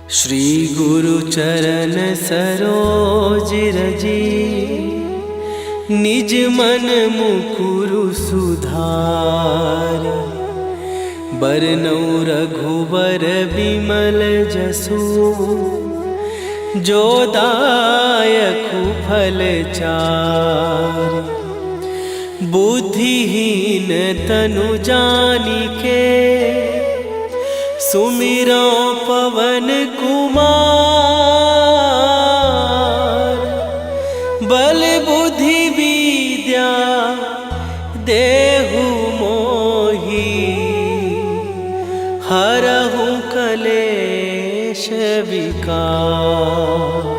श्री गुरु चरण सरोज रजी, निज मन मुकुरु सुधार। बरनौ रघुबर बिमल जसु, जो दायकु फल चार। बुद्धिहीन तनु जानिके, सुमिरो पवन कुमार। बल बुद्धि विद्या देहु मोहि, हरहु कलेश विकार।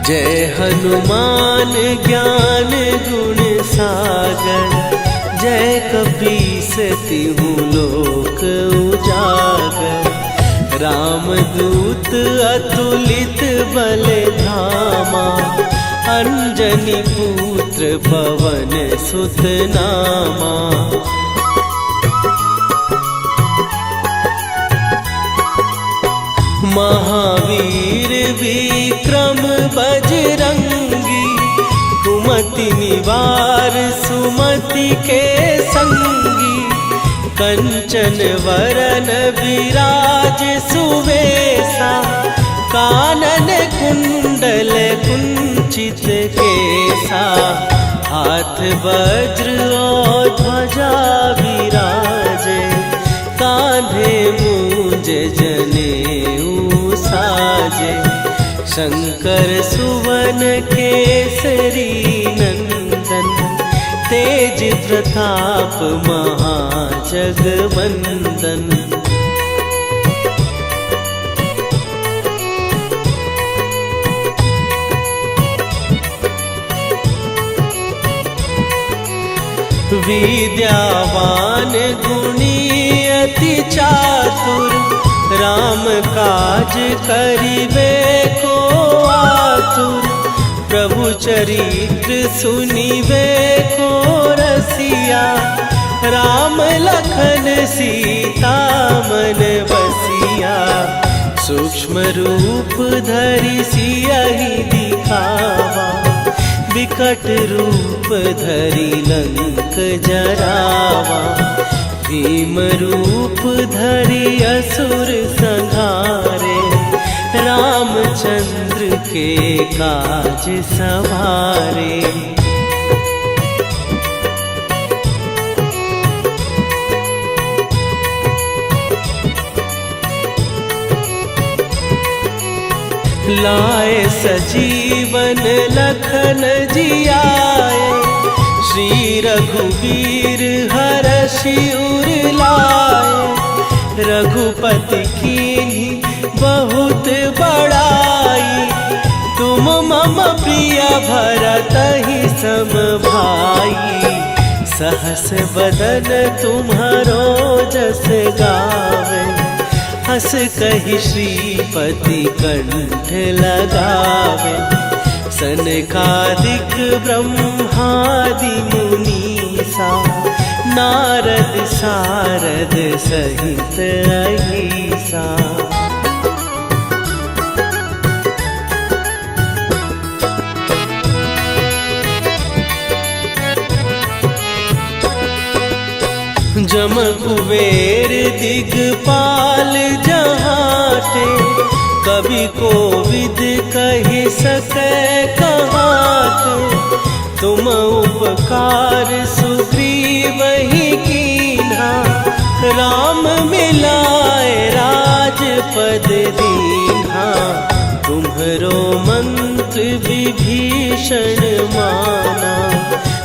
जय हनुमान ज्ञान गुण सागर, जय कपीस तिहु लोक उजागर। रामदूत अतुलित बल धामा, अंजनी पुत्र पवन सुत नामा। महावीर विक्रम बजरंगी, कुमति निवार सुमति के संगी। कंचन वरन विराज सुवेशा, कानन कुंडल कुंचित केसा। हाथ वज्र और ध्वजा विराजे, कांधे मूंज जनेऊ साजे। शंकर सुवन केसरी नंदन, तेज प्रताप महाजगवंदन। विद्यावान गुणी अति चातुर, राम काज करिबे को आतुर। प्रभु चरित्र सुनिबे को रसिया, राम लखन सीता मन बसिया। सूक्ष्म रूप धरि सियहि दिखावा, विकट रूप धरि लंक जरावा। भीम रूप धरि असुर संहारे, रामचंद्र के काज सवारे। लाए सजीवन लखन जियाए, श्री रघुवीर हरषि उर लाए। रघुपति कीन्ही बहुत बड़ाई, तुम मम प्रिय भरतहि सम भाई। सहस बदन तुम्हारो जस गावे, हस कहि श्रीपति कंठ लगावे। सनकादिक ब्रह्मादि मुनीसा, नारद सारद सहित अहिसा। जम कुबेर दिगपाल जहाते, कवि कोविद कहि सकै कहाते। तुम उपकार सुग्रीवहि कीन्हा, राम मिलाए राजपद दीन्हा। तुम्हरो मंत्र विभीषण माना,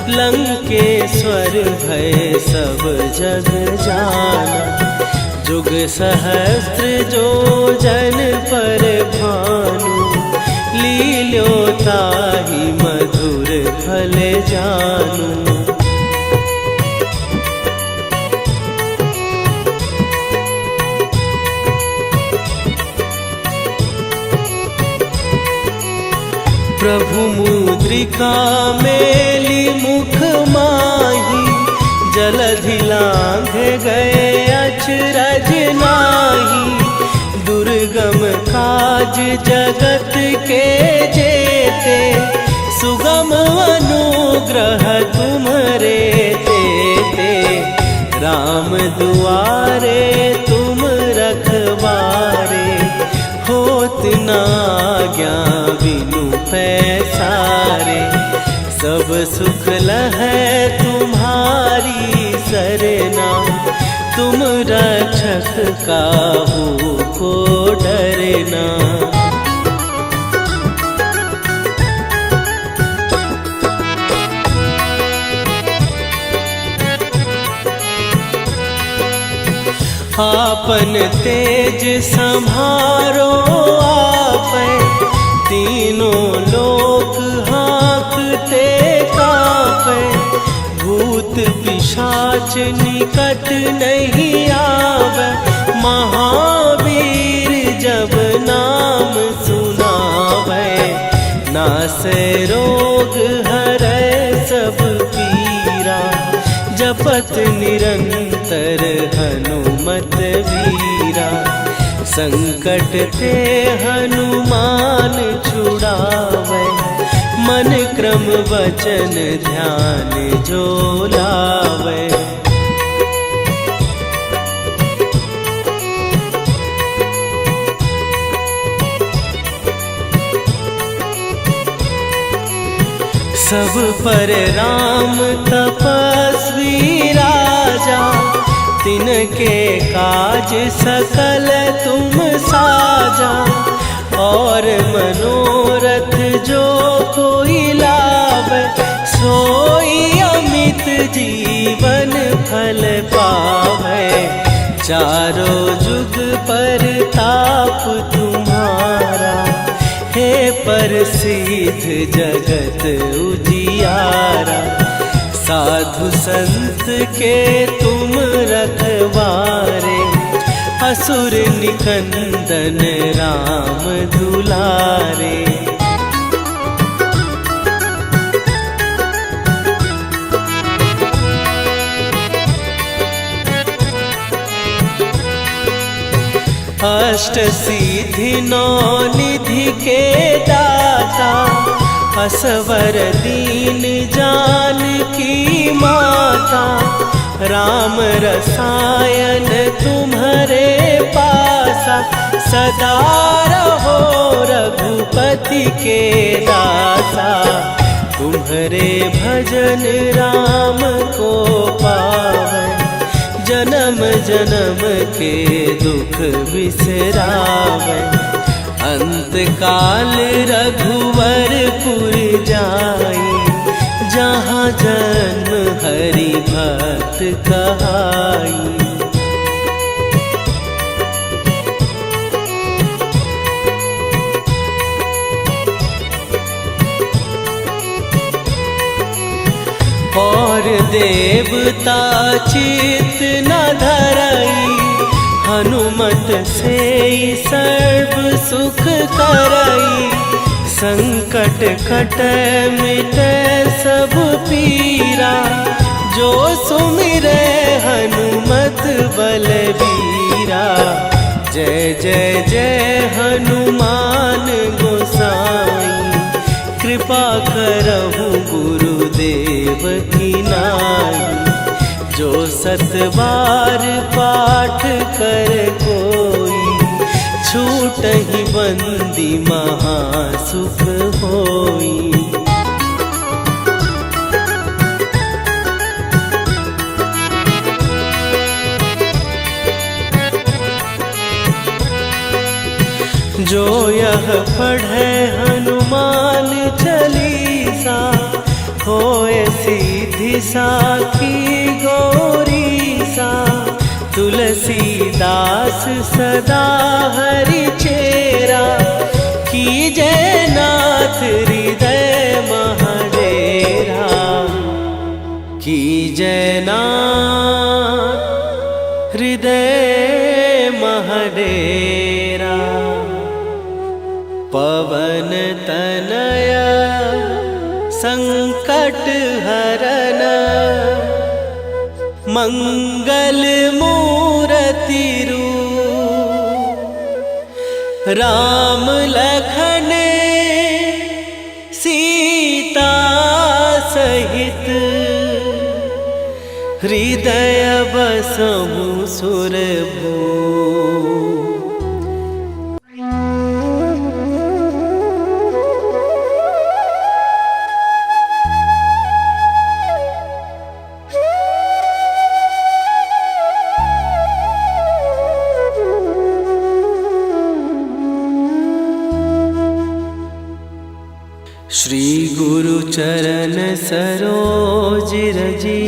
लंकेश्वर भय सब जग जाना। जुग सहस्त्र जो जन पर भानु, लील्यो ताहि मधुर फल जानू। प्रभु मुद्रिका मेली मुख माही, जलधि लांघ गए अचरज नाही। दुर्गम काज जगत के जेते, सुगम अनुग्रह तुम्हारे तेते। राम दुआरे तुम रखवारे, होत ना आज्ञा बिनु पैसारे। सब सुख लहै तुम्हारी सरना, तुम रक्षक काहू को डरना। आपन तेज संभारो आपै, तीनों लोक हाँकते कापै। भूत पिशाच निकट नहीं आवे, महावीर जब नाम सुनावे। नासै रोग हरै सब पीरा, जपत निरंतर हनुमत वीरा। संकट ते हनुमान छुड़ावे, मन क्रम वचन ध्यान जो लावे। सब पर राम तपस्वी राजा, तिनके काज सकल तुम साजा। और मनोरथ जो कोई लावे, सोई अमित जीवन फल पावे। चारों जुग पर ताप तुम्हारा, हे प्रसिद्ध जगत उजियारा। साधु संत के तुम रखवारे, असुर निकंदन राम दुलारे। अष्ट सिद्धि नौ निधि के दाता, असवर दीन जानकी माता। राम रसायन तुम्हारे पासा, सदा रहो रघुपति के दासा। तुम्हारे भजन राम को पावे, जन्म जन्म के दुख बिसरावे। अंत काल रघुवरपुर जाई, जहाँ जन्म हरि भक्त कहाई। और देवता चित न धरई, हनुमत से सर्व सुख करई। संकट कटै मिटै सब पीरा, जो सुमिरै हनुमत बलबीरा। जय जय जय हनुमान गोसाई, कृपा करहु गुरुदेव की नाई। जो सत बार पाठ कर कोई, छूटहि बंदी महासुख होई। जो यह पढ़े हनुमान चालीसा, होए सीधी साखी गौरीसा। तुलसीदास सदा हरि चेरा, कीजय नाथ हृदय महडेरा। कीजय नाथ हृदय महडेरा। पवन तनय संकट हरन मंगल मूर्ति रूप राम लखन सीता सहित हृदय बसहु सुरभू। श्री गुरु चरण सरोज रजी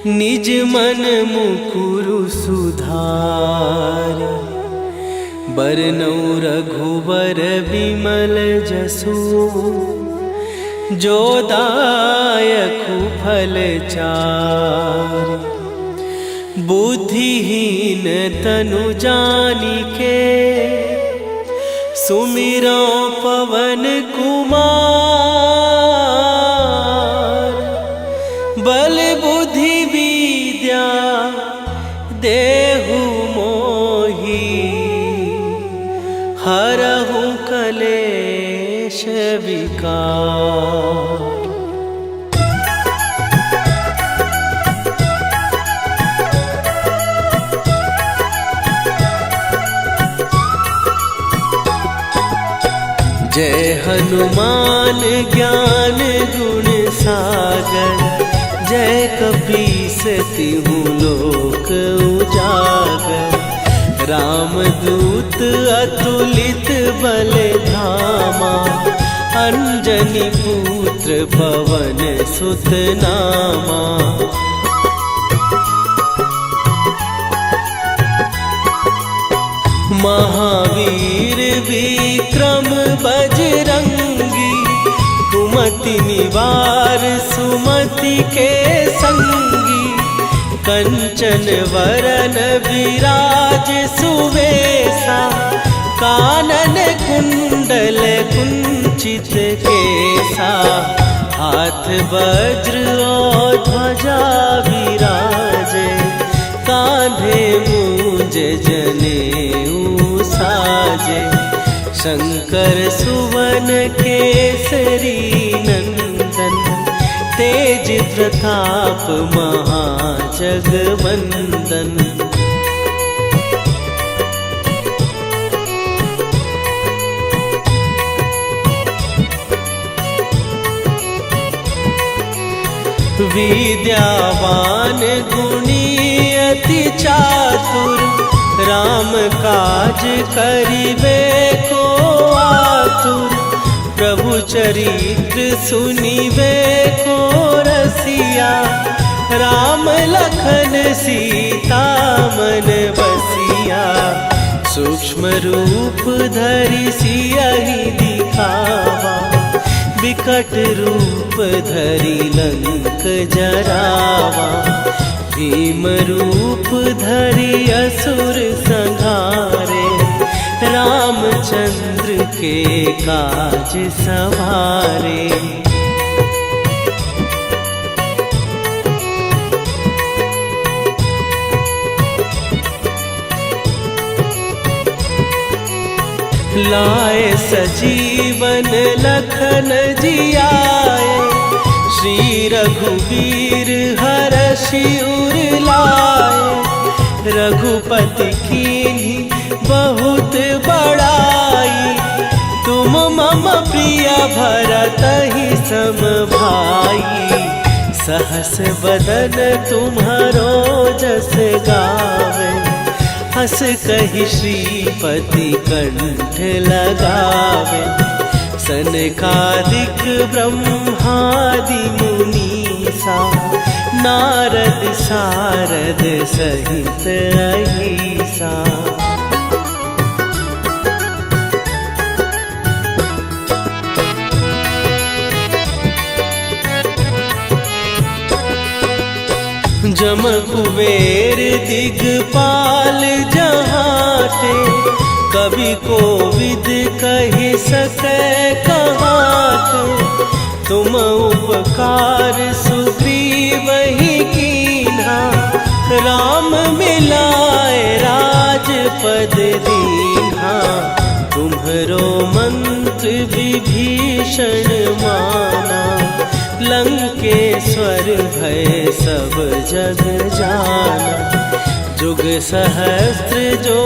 निज मन मुकुरु सुधार। बरनउँ रघुबर बिमल जसु जो दायकु फल चार। बुद्धिहीन तनु जानिके सुमिरो पवन कुमार। बल बुद्धि विद्या देहु मोहि हरहु कलेश विकार। जय हनुमान ज्ञान गुण सागर। जय कपीस तिहु लोक उजागर। रामदूत अतुलित बल धामा। अंजनी पुत्र पवन सुत नामा। महावीर विक्रम बजरंगी। कुमति निवार सुमति के संगी। कंचन वरन विराज सुवेशा। कानन कुंडल कुंचित केसा। हाथ वज्र और ध्वजा विराजे। कांधे मूंज जनेऊ साजे। शंकर सुवन केसरी नंदन। तेज प्रताप महाजगवंदन। विद्यावान गुणी अति चातुर। राम काज करिबे को आतुर। प्रभु चरित्र सुनिबे को रसिया। राम लखन सीता मन बसिया। सूक्ष्म रूप धरि सियहि दिखावा। विकट रूप धरि लंक जरावा। भीम रूप धरि असुर संहारे। रामचंद्र के काज सवारे। लाए सजीवन लखन जियाए। श्री रघुवीर हरषि उर लाए। रघुपति कीन्ही बहुत बड़ाई। तुम मम प्रिय भरतहि सम भाई। सहस बदन तुम्हारो जस गावे। हस कहि श्रीपति कंठ लगावे। सनकादिक ब्रह्मादि मुनीसा। नारद सारद सहित अहिसा। जम कुबेर दिगपाल जहाते। कवि कोविद कहि सकै कहाते। तुम उपकार सुग्रीव ही कीन्हा, राम मिलाए राजपद दीन्हा। तुम्हरो मंत्र विभीषण माना, लंकेश्वर भय सब जग जाना। जुग सहस्त्र जो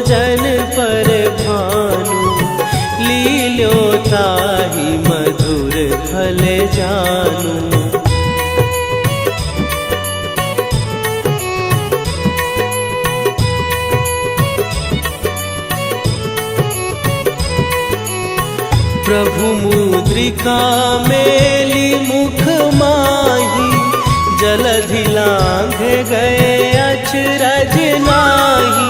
जन पर भानु, लील्यो ताहि मधुर फल जानू। प्रभु मुद्रिका मेली मुख माही, जलधि लांघ गए अचरज नाही।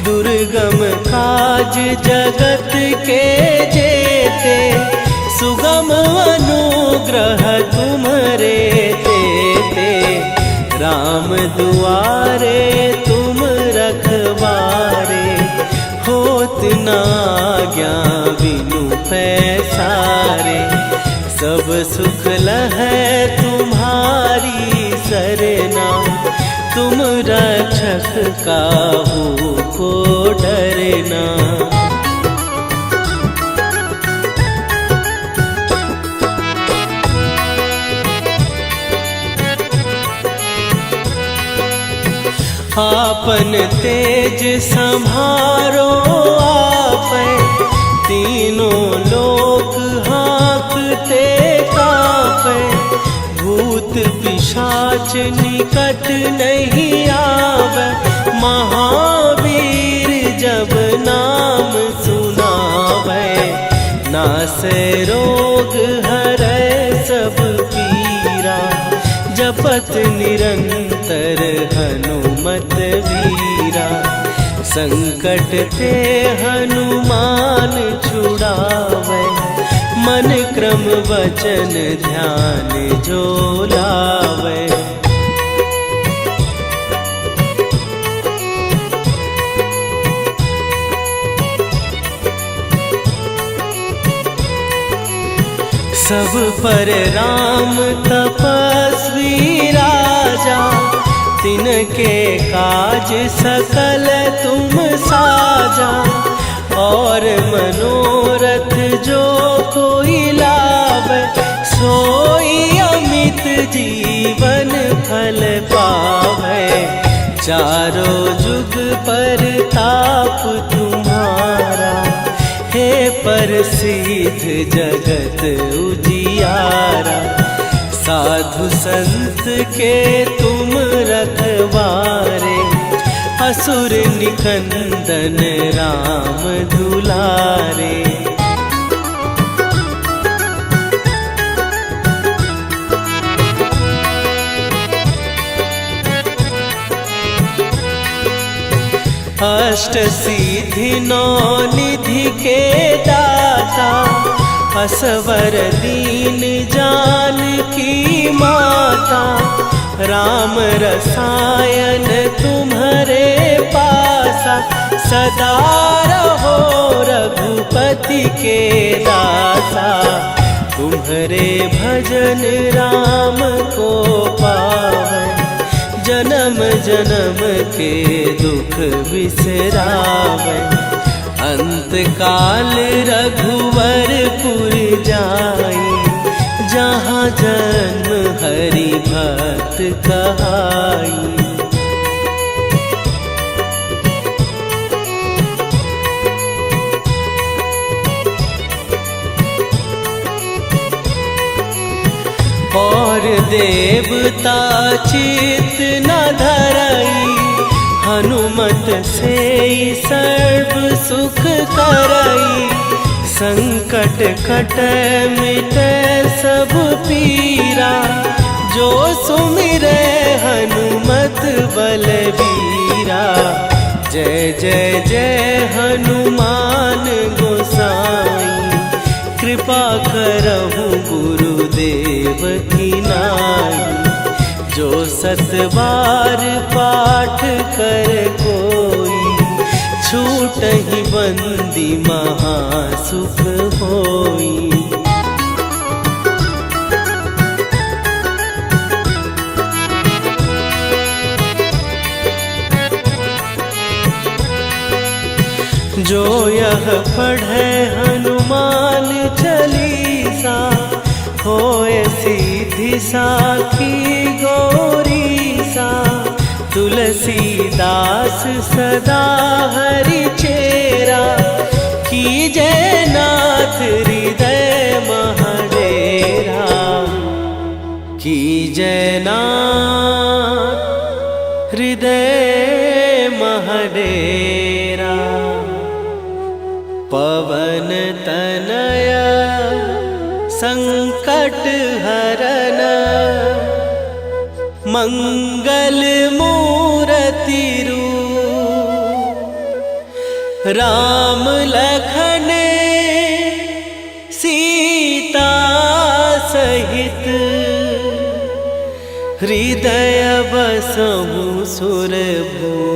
दुर्गम काज जगत के जेते, सुगम अनुग्रह तुम्हरे तेते। राम दुआरे तुम रखवारे, होत न आज्ञा बिनु पैसारे। सब सुख लहै तुम्हारी सरना, तुम रक्षक काहू को डरना। आपन तेज संभारो आपै, तीनों लोक हाँकते कापै। भूत पिशाच निकट नहीं आवे, महावीर जब नाम सुनावे। नासै रोग हरै सब पीरा, जपत निरंतर हनुमत वीरा। संकट ते हनुमान छुड़ावे, मन क्रम वचन ध्यान जो लावे। सब पर राम तपस्वी राजा, तिनके काज सकल तुम साजा। और मनोरथ जो कोई लावे, सोई अमित जीवन फल पावे। चारों जुग पर ताप तुम्हारा, हे प्रसिद्ध जगत उजियारा। साधु संत के तुम रखवारे, असुर निकंदन राम दुलारे। अष्ट सिद्धि नौ निधि के दाता, असवर दीन जानकी माता। राम रसायन तुम्हारे पासा, सदा रहो रघुपति के दासा। तुम्हारे भजन राम को पावे, जन्म जन्म के दुख बिसरावे। अंत काल रघुवरपुर जाई, जहाँ जन्म हरि भक्त कहाई। और देवता चित न धरई, हनुमत से सर्व सुख करई। संकट कटै मिटै सब पीरा, जो सुमिरै हनुमत बलबीरा। जय जय जय हनुमान गोसाई, कृपा करहु गुरुदेव की नाई। जो सत बार पाठ कर कोई, छूटहि बंदी महासुख होई। जो यह पढ़े हनुमान चालीसा, होए सीधी साखी गौरी सा। तुलसीदास सदा हरि चेरा, कीजय नाथ हृदय महडेरा। कीजय नाथ हृदय महडेरा। पवन तनय संकट हरन, मंगल मूरति रूप। राम लखन सीता सहित, हृदय बसहु सुरभूप।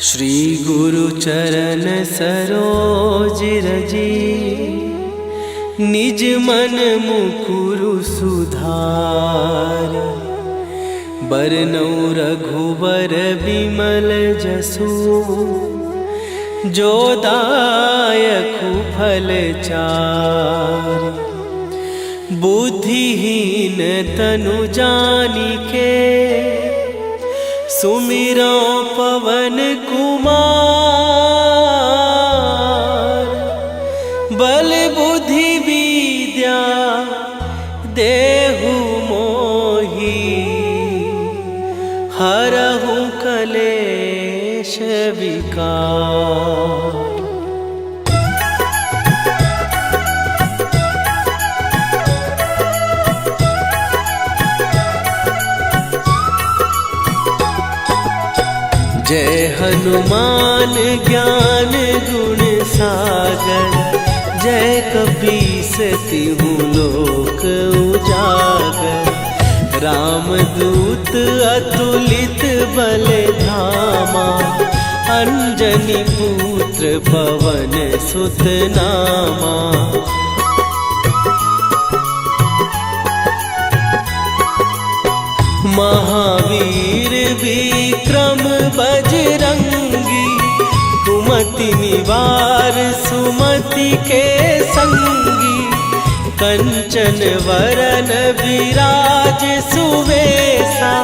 श्री गुरु चरण सरोज रजी, निज मन मुकुरु सुधार। बरनउँ रघुबर बिमल जसु, जो दायकु फल चारि। बुद्धिहीन तनु जानिके, सुमिरो पवन कुमार। बल बुद्धि विद्या देहु मोहि, हरहु कलेश विकार। जय हनुमान ज्ञान गुण सागर, जय कपीस तिहु लोक उजागर। रामदूत अतुलित बल धामा, अंजनी पुत्र पवन सुत नामा। महावीर विक्रम बजरंगी, कुमति निवार सुमति के संगी। कंचन वरन विराज सुवेशा,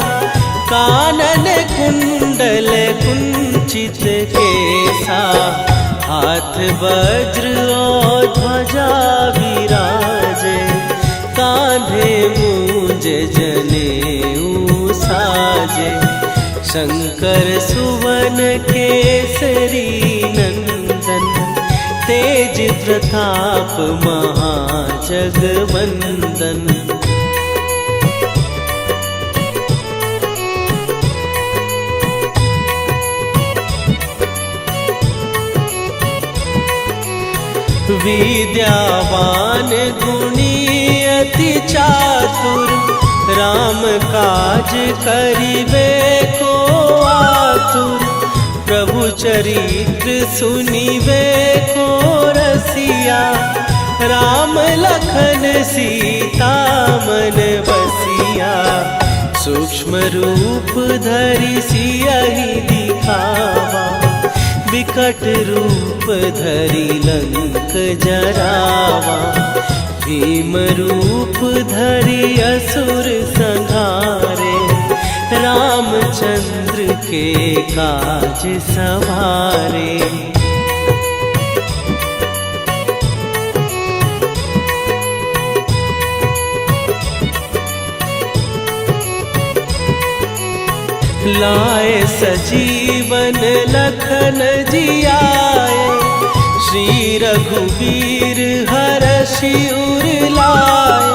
कानन कुंडल कुंचित केसा। हाथ वज्र और ध्वजा विराजे, कांधे मूंज जनेऊ साजे। शंकर सुवन केसरी नंदन, तेज प्रताप महाजगवंदन। विद्यावान गुणी अति चातुर, राम काज करिबे को आतुर। प्रभु चरित्र सुनिबे को रसिया, राम लखन सीता मन बसिया। सूक्ष्म रूप धरि सियहि दिखावा, विकट रूप धरि लंक जरावा। भीम रूप धरि असुर संहारे, रामचंद्र के काज सवारे। लाए सजीवन लखन जियाए, श्री रघुवीर हरषि उर लाए।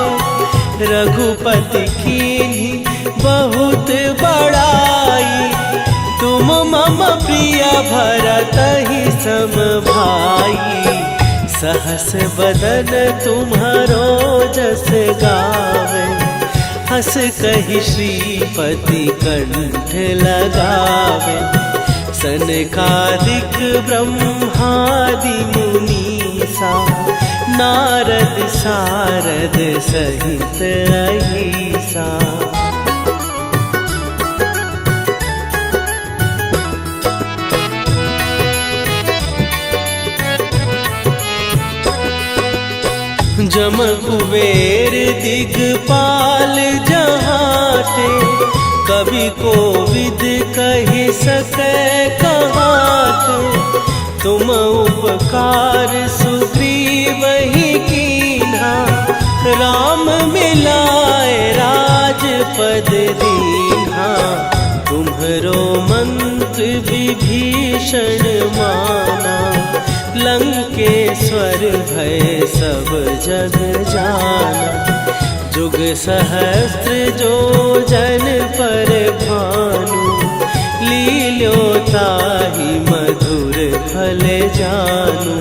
रघुपति कीन्ही बहुत बड़ाई, तुम मम प्रिय भरतहि सम भाई। सहस बदन तुम्हारो जस गावे, हंस कही श्रीपति कंठ लगावे। सनकादिक ब्रह्मादि मुनीसा नारद सारद सहित अहिसा। जम कुबेर दिगपाल जहाते, कवि कोविद कहि सकै कहाते। तुम उपकार सुग्रीवहि कीन्हा, राम मिलाए राजपद दीन्हा। तुम्हरो मंत्र विभीषण माना, लंकेश्वर भय सब जग जाना। जुग सहस्त्र जो जन पर भानु, लील्यो ताहि मधुर फल जानू।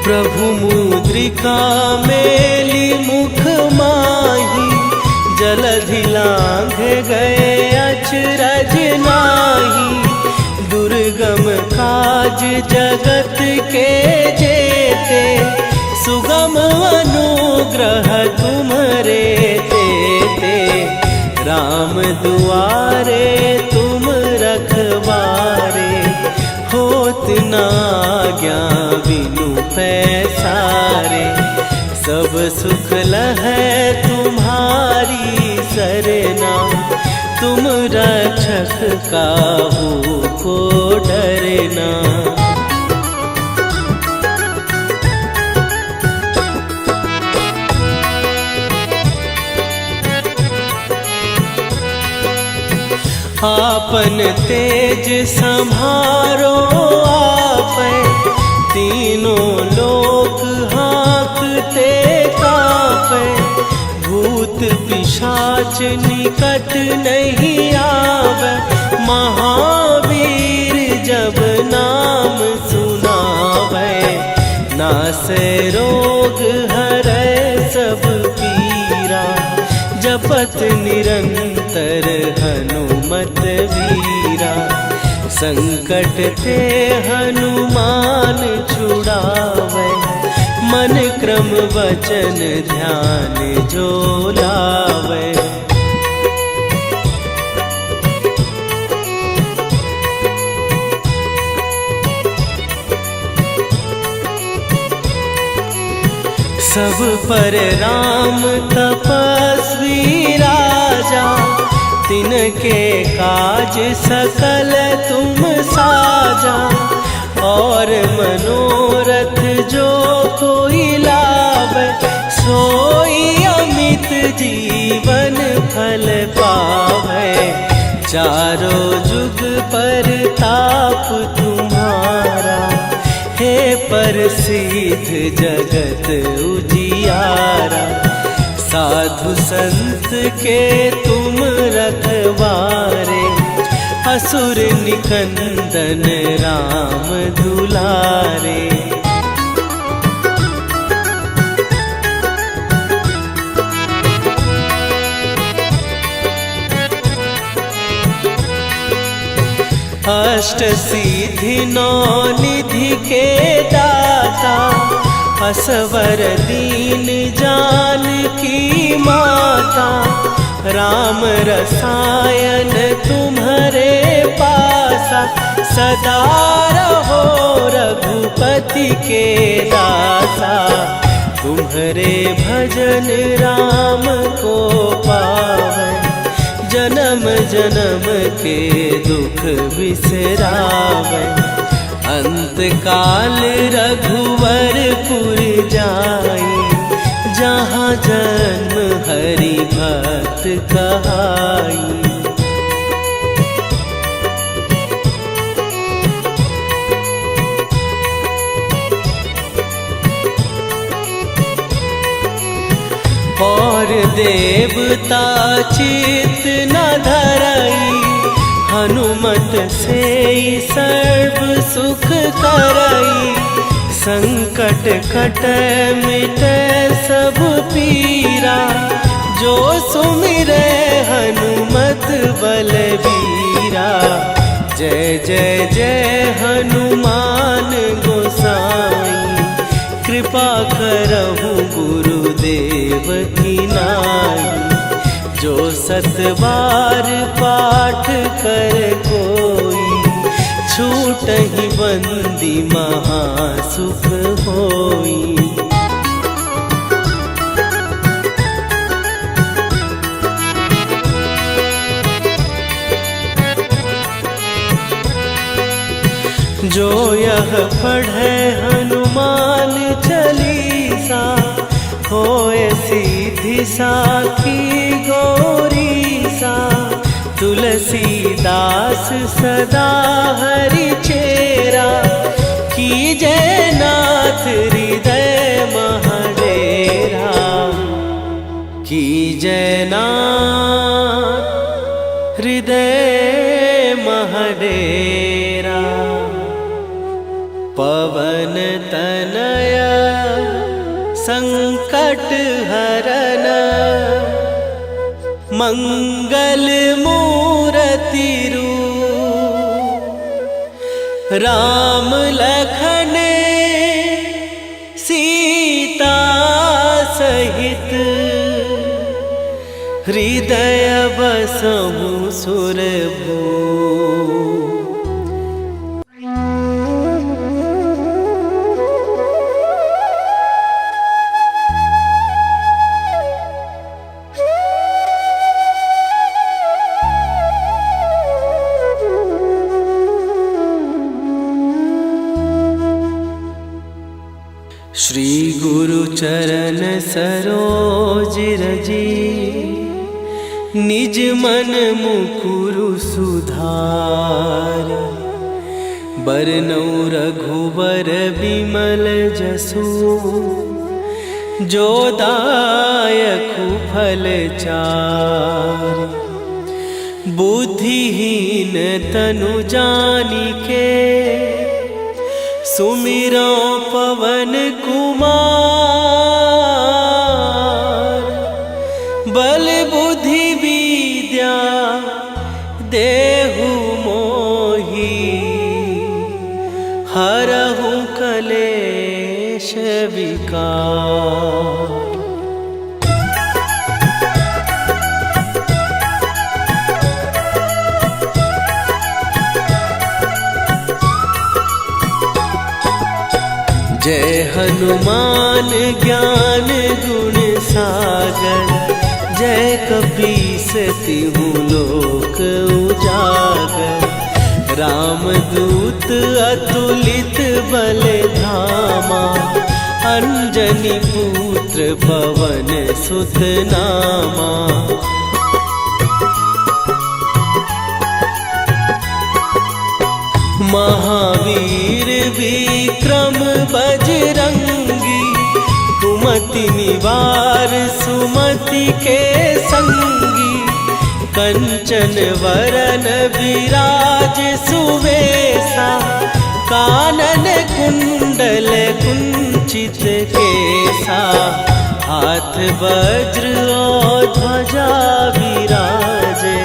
प्रभु मुद्रिका मेली मुख माही, जलधि लांघ गए अचरज नाही। दुर्गम काज जगत के जेते, सुगम अनुग्रह तुम्हरे तेते। राम दुआरे तुम रखवारे, होत न आज्ञा बिनु पैसारे। सब सुख लहै तुम्हारी सरना, तुम रक्षक काहू को डरना। आपन तेज संभारो आपै, तीनों लोक हाँकते कापै। भूत पिशाच निकट नहीं आवे, महावीर जब नाम सुनावे। नासै रोग हरै सब पीरा, जपत निरंतर हनुमत वीरा। संकट ते हनुमान छुड़ावे, मन क्रम वचन ध्यान जो लावे। सब पर राम तपस्वी राजा, तिनके काज सकल तुम साजा। और मनोरथ जो कोई लावे, सोई अमित जीवन फल पावे। चारों जुग पर ताप तुम्हारा, हे प्रसिद्ध जगत उजियारा। साधु संत के तुम रखवारे, असुर निकंदन राम दुलारे। अष्ट सिद्धि नौ निधि के दाता, असवर दीन जानकी माता। राम रसायन तुम्हारे पासा, सदा रहो रघुपति के दासा। तुम्हारे भजन राम को पावै, जन्म जन्म के दुख बिसरावै। अंत काल रघुवरपुर जाई, जहाँ जन्म हरि भक्त कहाई। और देवता चित न धरई, हनुमत से सर्व सुख करई, संकट कटै मिटै सब पीरा। जो सुमिरै हनुमत बलबीरा, जय जय जय हनुमान गोसाई। कृपा करहु गुरुदेव की नाई, जो सत बार पाठ कर कोई, छूटहि बंदी महासुख होई। जो यह पढ़े हनुमान चालीसा, होए सीधी साखी गौरीसा। तुलसीदास सदा हरि चेरा, कीजय नाथ हृदय महडेरा। कीजय नाथ हृदय महडेरा। पवन तनया संकट हरन, मंगल मूरति रूप। राम लखन सीता सहित, हृदय बसहु सुरभूप। श्री गुरु चरण सरोज रजी, निज मन मुकुरु सुधार। बरनौ रघुबर बिमल जसु, जो दायकु फल चार। बुद्धिहीन तनु जानिके, सुमिरो पवन कुमार। बल बुद्धि विद्या देहु मोहि, हरहु कलेश विकार। जय हनुमान ज्ञान गुण सागर, जय कपीस तिहु लोक उजागर। रामदूत अतुलित बल धामा, अंजनी पुत्र पवन सुत नामा। महावीर विक्रम बजरंगी, कुमति निवार सुमति के संगी। कंचन वरन विराज सुवेशा, कानन कुंडल कुंचित केसा। हाथ वज्र और ध्वजा विराजे,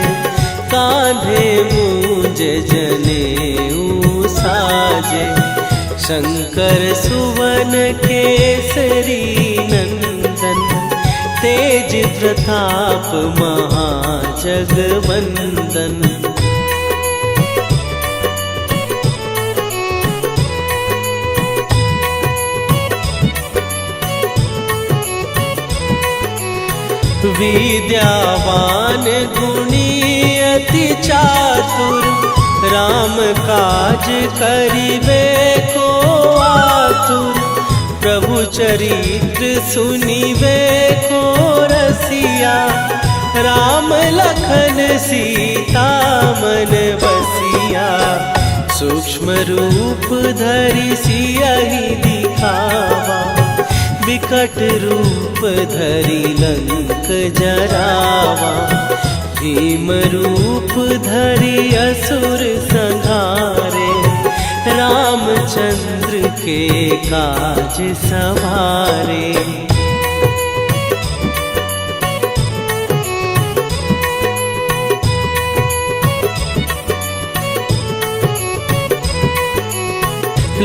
कांधे मूंज जनेऊ साजे। शंकर सुवन केसरी नंदन, तेज प्रताप महाजगवंदन। विद्यावान गुणी अति चातुर, राम काज करिबे को आतुर। प्रभु चरित्र सुनिबे को रसिया, राम लखन सीता मन बसिया। सूक्ष्म रूप धरि सियहि दिखावा, विकट रूप धरि लंक जरावा। भीम रूप धरि असुर संहारे, रामचंद्र के काज सवारे।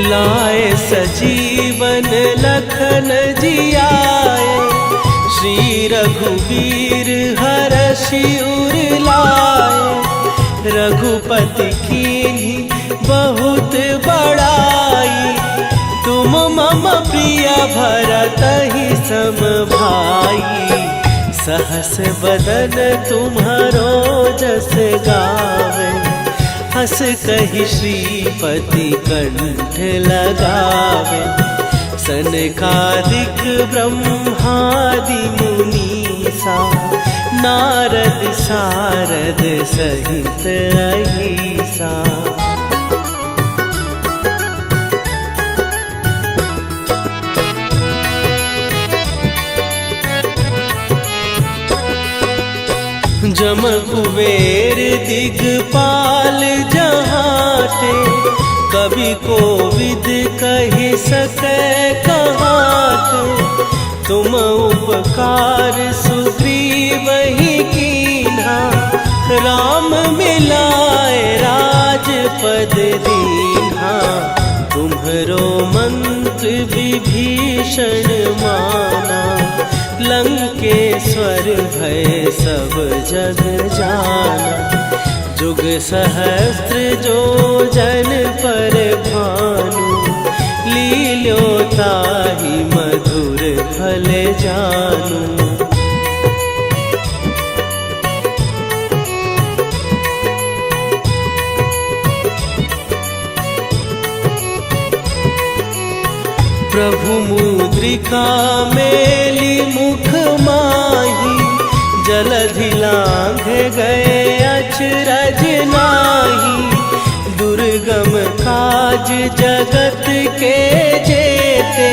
लाए सजीवन लखन जियाए, श्री रघुवीर हरषि उर लाए। रघुपति कीन्ही बहुत बड़ाई, तुम मम प्रिय भरतहि सम भाई। सहस बदन तुम्हारो जस गावे, हस कहि श्रीपति कंठ लगावे। सनकादिक ब्रह्मादि मुनीसा, नारद सारद सहित अहिसा। जम कुबेर दिगपाल जहाते, कवि कोविद कहि सकै कहाते। तुम उपकार सुग्रीवहि कीन्हा, राम मिलाए राजपद दीन्हा। तुम्हरो मंत्र विभीषण माना, लंकेश्वर भय सब जग जाना। जुग सहस्त्र जो जन पर भानु, लील्यो ताहि मधुर फल जानू। प्रभु मुद्रिका मेली मुख माही, जलधि लांघ गए अचरज नाहि। दुर्गम काज जगत के जेते,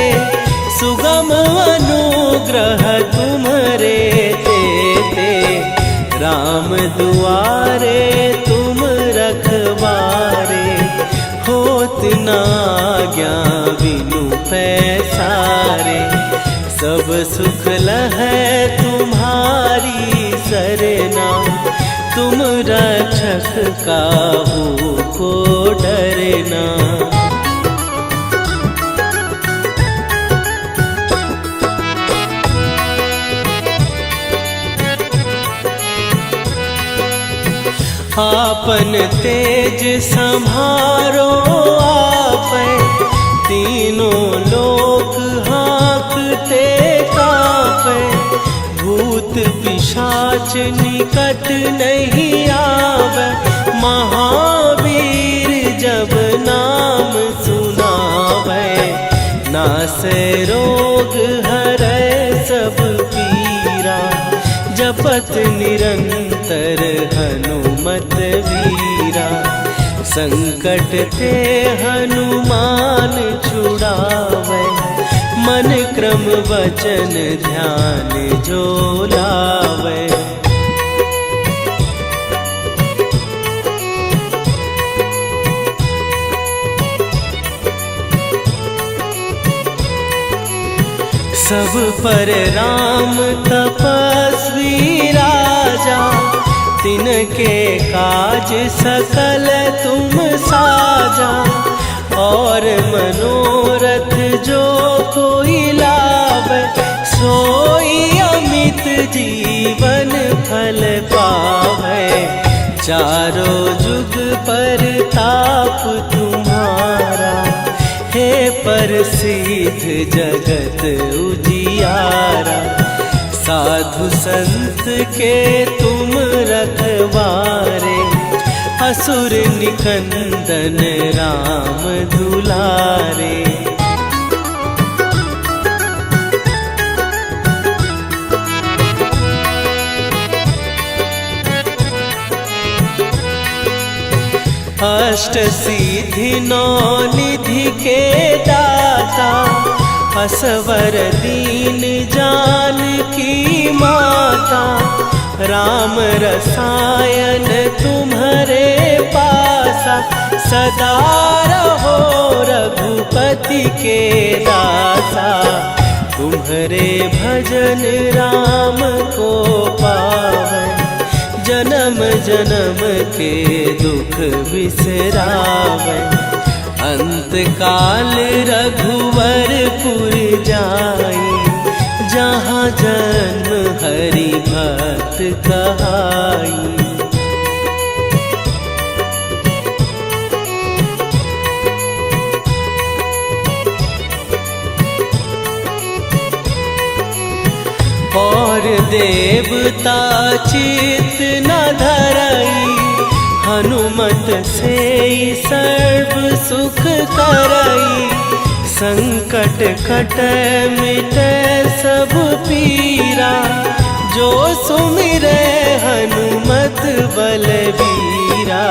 सुगम अनुग्रह तुम्हरे तेते। राम दुआरे तुम रखवारे, होत न आज्ञा बिनु पैसारे। सब सुख लहै तुम्हारी सरना, तुम रक्षक काहू को डरना। आपन तेज सम्हारो आपै, तीनों लोक हाँकते कांपै। भूत पिशाच निकट नहीं आवे, महावीर जब नाम सुनावे। नासै रोग हरै सब पीरा, जपत निरंतर हनुमत वीरा। संकट ते हनुमान छुड़ावे, मन क्रम वचन ध्यान जो लावे। सब पर राम तपस्वी राजा, तिनके काज सकल तुम साजा। और मनोरथ जो कोई लावे, सोई अमित जीवन फल पावे। चारों जुग पर ताप तुम्हारा, हे प्रसिद्ध जगत उजियारा। साधु संत के तुम रखवारे, असुर निकंदन राम दुलारे। अष्ट सिद्धि नौ निधि के दाता, असवर दीन जानकी माता। राम रसायन तुम्हारे पासा, सदा रहो रघुपति के दासा। तुम्हारे भजन राम को पावन, जन्म जन्म के दुख बिसरावे। अंत काल रघुवरपुर जाई, जहाँ जन्म हरि भक्त कहाई। और देवता चित न धरई, हनुमत से सर्व सुख करई। संकट कटे मिटे सब पीरा, जो सुमिरे हनुमत बलबीरा।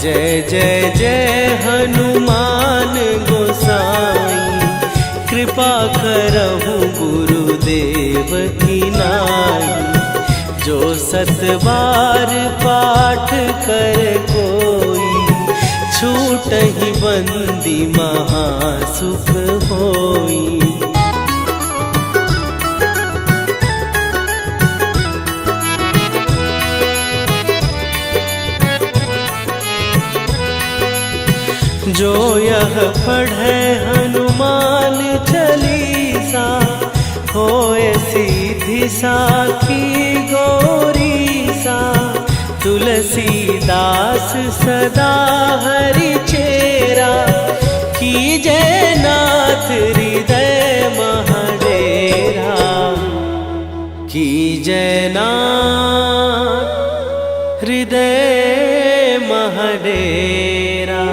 जय जय जय हनुमान गोसाई, कृपा करहु गुरुदेव की नाई। जो सत बार पाठ कर कोई, छूटहि बंदी महासुख होई। जो यह पढ़े हनुमान चालीसा, होए सीधी साखी गौरीसा। तुलसीदास सदा हरि चेरा, कीजय नाथ हृदय महडेरा। कीजय नाथ हृदय महडेरा।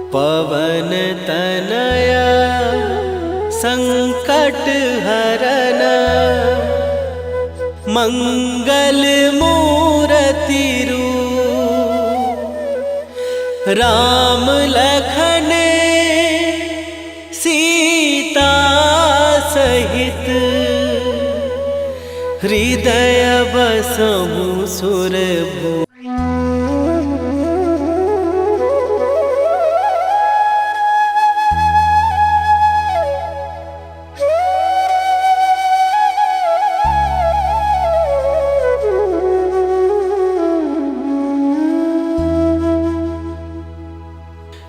पवन तनय संकट हरन, मंगल मूरति रूप। राम लखन सीता सहित, हृदय बसहु सुरभूप।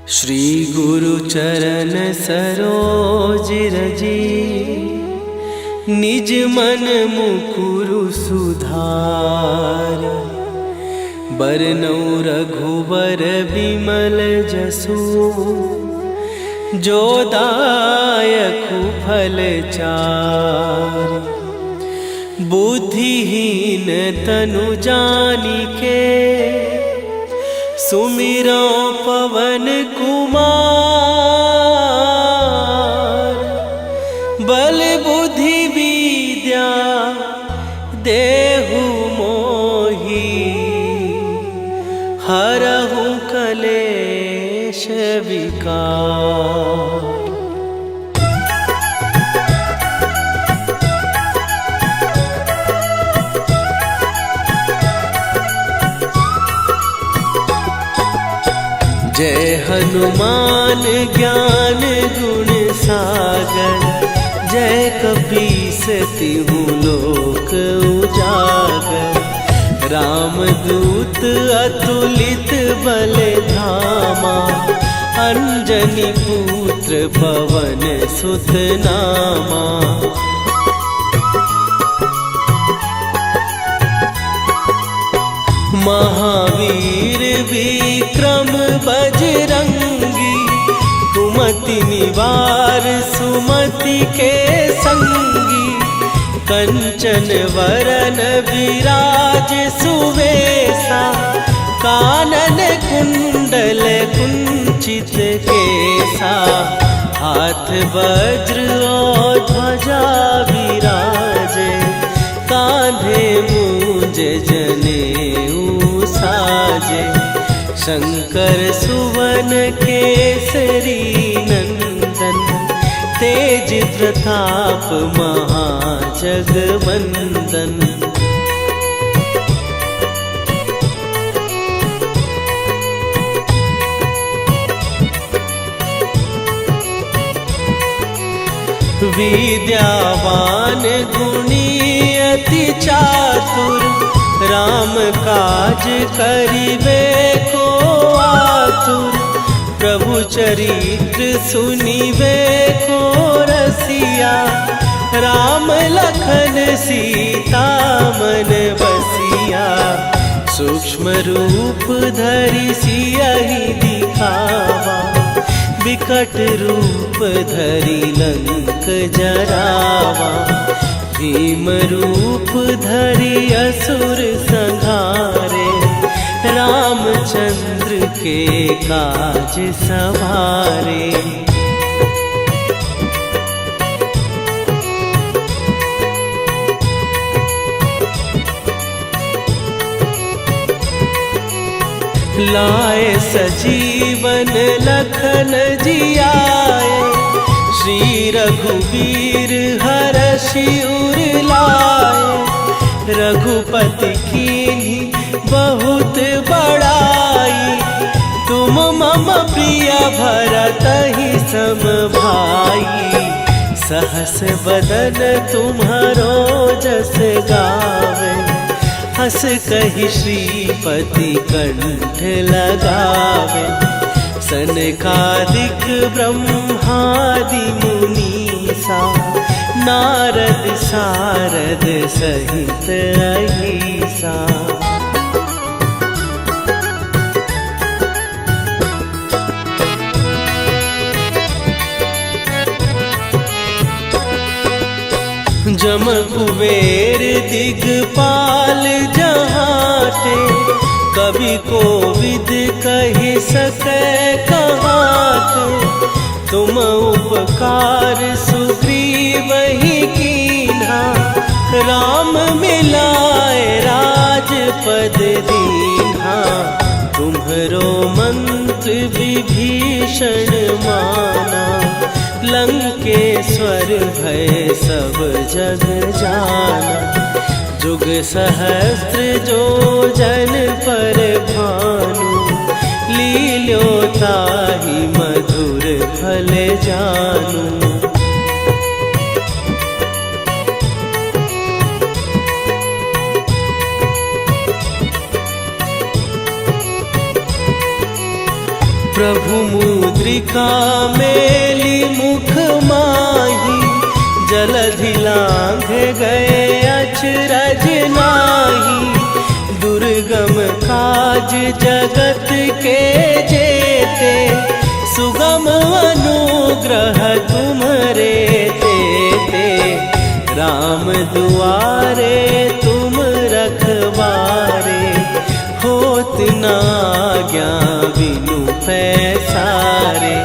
श्री गुरु चरण सरोज रजी, निज मन मुकुरु सुधार। बरनउँ रघुवर बिमल जसु, जो दायकु फल चार। बुद्धिहीन तनु जानिके, सुमिरो पवन कुमार। बल बुद्धि विद्या देहु मोहि, हरहु कलेश विकार। जय हनुमान ज्ञान गुण सागर, जय कपीस तिहु लोक उजागर। रामदूत अतुलित बल धामा, अंजनी पुत्र पवन सुत नामा। महावीर विक्रम बजरंगी, कुमति निवार सुमति के संगी। कंचन वरन विराज सुवेशा, कानन कुंडल कुंचित केसा। हाथ वज्र और ध्वजा विराजे, कांधे मूंज जनेऊ साजे। शंकर सुवन केसरी नंदन, तेज प्रताप महाजगवंदन। विद्यावान गुणी अति चातुर, राम काज करिबे को आतुर। प्रभु चरित्र सुनिबे को रसिया, राम लखन सीता मन बसिया। सूक्ष्म रूप धरि सियहि दिखावा, विकट रूप धरि लंक जरावा। भीम रूप धरि असुर संहारे, रामचंद्र के काज सवारे। लाए सजीवन लखन जियाए, श्री रघुवीर हरषि उर लाए। रघुपति कीन्ही बहुत बड़ाई, तुम मम प्रिय भरतहि सम भाई। सहस बदन तुम्हारो जस गावे, हस कहि श्रीपति कंठ लगावे। सनकादिक ब्रह्मादि मुनीसा, नारद सारद सहित अहिसा। जम कुबेर दिगपाल जहाते, कवि कोविद कहि सकै कहाते। तुम उपकार सुग्रीवहि कीन्हा, राम मिलाए राजपद दीन्हा। तुम्हरो मंत्र विभीषण माना, लंकेश्वर भय सब जग जाना। जुग सहस्त्र जो जन पर भानु, लील्यो ताहि मधुर फल जानू। प्रभु मुद्रिका मेली मुख माही, जलधि लांघ गए अचरज नाही। दुर्गम काज जगत के जेते, सुगम अनुग्रह तुम्हरे तेते। राम दुआरे तुम रखवारे, होत न आज्ञा बिनु पैसारे।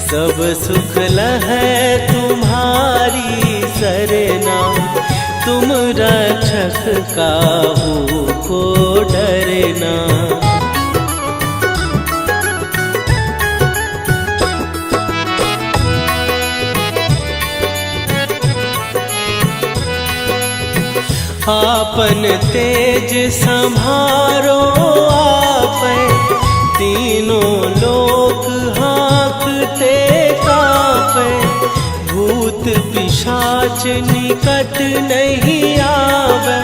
सब सुख लहै तुम्हारी सरना, तुम रक्षक काहू को डरना। आपन तेज संभारो आपै, तीनों लोक हाँकते कांपै। भूत पिशाच निकट नहीं आवे,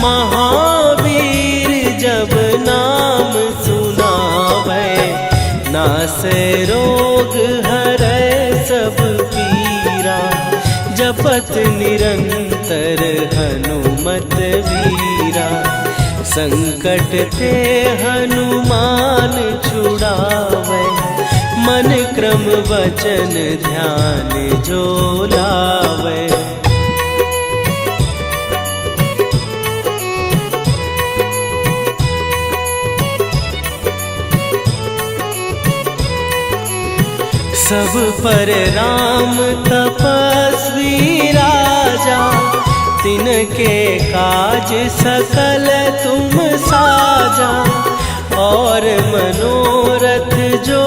महावीर जब नाम सुनावे। नासै रोग हरै सब पीरा, जपत निरंतर हनुमत वीरा। संकट ते हनुमान छुड़ावे, मन क्रम वचन ध्यान जो लावे। सब पर राम तपस्वी राजा, तिनके काज सकल तुम साजा। और मनोरथ जो